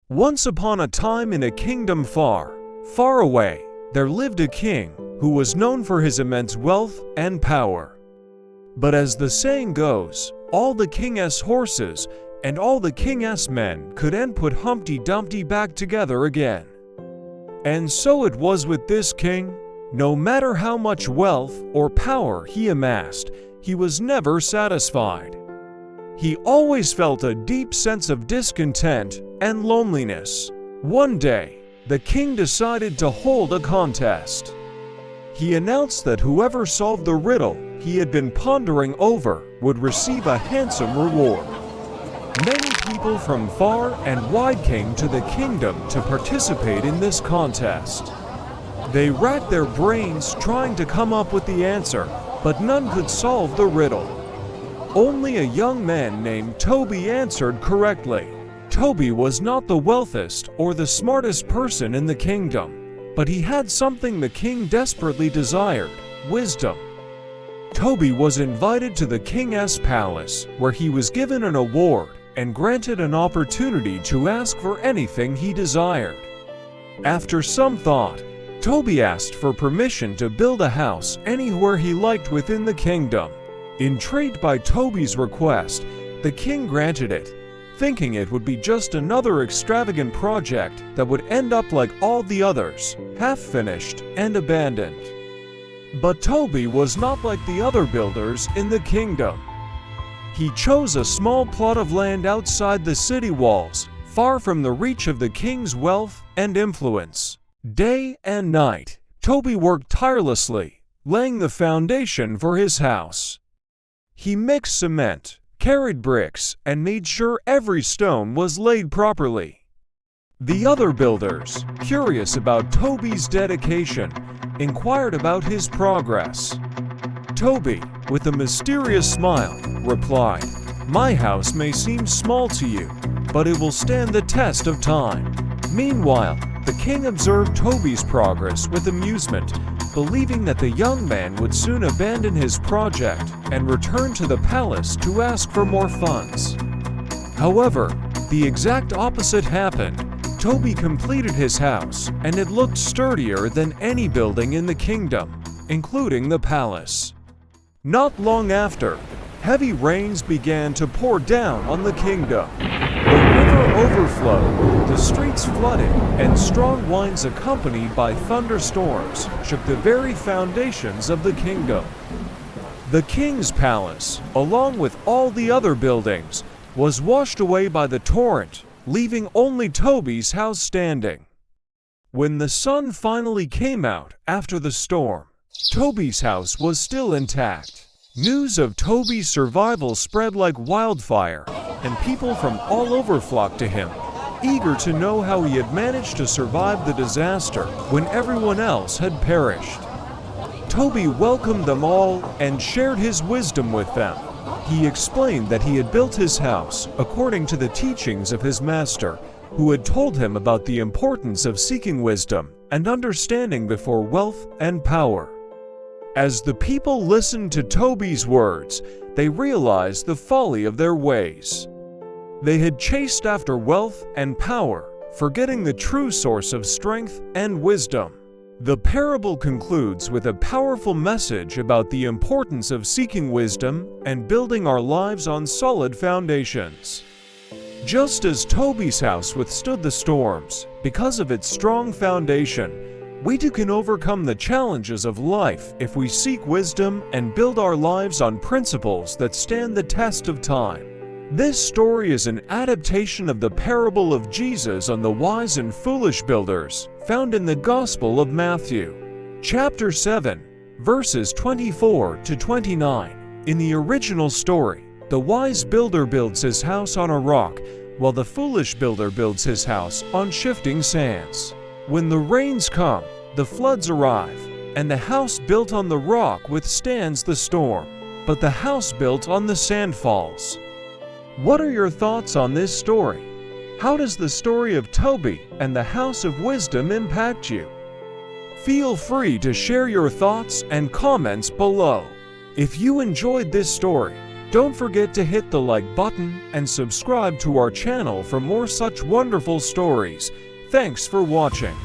Once upon a time in a kingdom far, far away, there lived a king who was known for his immense wealth and power. But as the saying goes, all the king's horses and all the king's men couldn't put Humpty Dumpty back together again. And so it was with this king. No matter how much wealth or power he amassed, he was never satisfied. He always felt a deep sense of discontent and loneliness. One day, the king decided to hold a contest. He announced that whoever solved the riddle he had been pondering over would receive a handsome reward. Many people from far and wide came to the kingdom to participate in this contest. They racked their brains trying to come up with the answer, but none could solve the riddle. Only a young man named Toby answered correctly. Toby was not the wealthiest or the smartest person in the kingdom, but he had something the king desperately desired: wisdom. Toby was invited to the king's palace, where he was given an award and granted an opportunity to ask for anything he desired. After some thought, Toby asked for permission to build a house anywhere he liked within the kingdom. Intrigued by Toby's request, the king granted it, thinking it would be just another extravagant project that would end up like all the others, half-finished and abandoned. But Toby was not like the other builders in the kingdom. He chose a small plot of land outside the city walls, far from the reach of the king's wealth and influence. Day and night, Toby worked tirelessly, laying the foundation for his house. He mixed cement, carried bricks, and made sure every stone was laid properly. The other builders, curious about Toby's dedication, inquired about his progress. Toby, with a mysterious smile, replied, "My house may seem small to you, but it will stand the test of time." Meanwhile, the king observed Toby's progress with amusement, believing that the young man would soon abandon his project and return to the palace to ask for more funds. However, the exact opposite happened. Toby completed his house, and it looked sturdier than any building in the kingdom, including the palace. Not long after, heavy rains began to pour down on the kingdom. The river overflowed, the streets flooded, and strong winds accompanied by thunderstorms shook the very foundations of the kingdom. The king's palace, along with all the other buildings, was washed away by the torrent, leaving only Toby's house standing. When the sun finally came out after the storm, Toby's house was still intact. News of Toby's survival spread like wildfire, and people from all over flocked to him, eager to know how he had managed to survive the disaster when everyone else had perished. Toby welcomed them all and shared his wisdom with them. He explained that he had built his house according to the teachings of his master, who had told him about the importance of seeking wisdom and understanding before wealth and power. As the people listened to Toby's words, they realized the folly of their ways. They had chased after wealth and power, forgetting the true source of strength and wisdom. The parable concludes with a powerful message about the importance of seeking wisdom and building our lives on solid foundations. Just as Toby's house withstood the storms because of its strong foundation, we too can overcome the challenges of life if we seek wisdom and build our lives on principles that stand the test of time. This story is an adaptation of the parable of Jesus on the wise and foolish builders, found in the Gospel of Matthew, chapter 7, verses 24 to 29. In the original story, the wise builder builds his house on a rock, while the foolish builder builds his house on shifting sands. When the rains come, the floods arrive, and the house built on the rock withstands the storm, but the house built on the sand falls. What are your thoughts on this story? How does the story of Toby and the House of Wisdom impact you? Feel free to share your thoughts and comments below. If you enjoyed this story, Don't forget to hit the like button and subscribe to our channel for more such wonderful stories. Thanks for watching.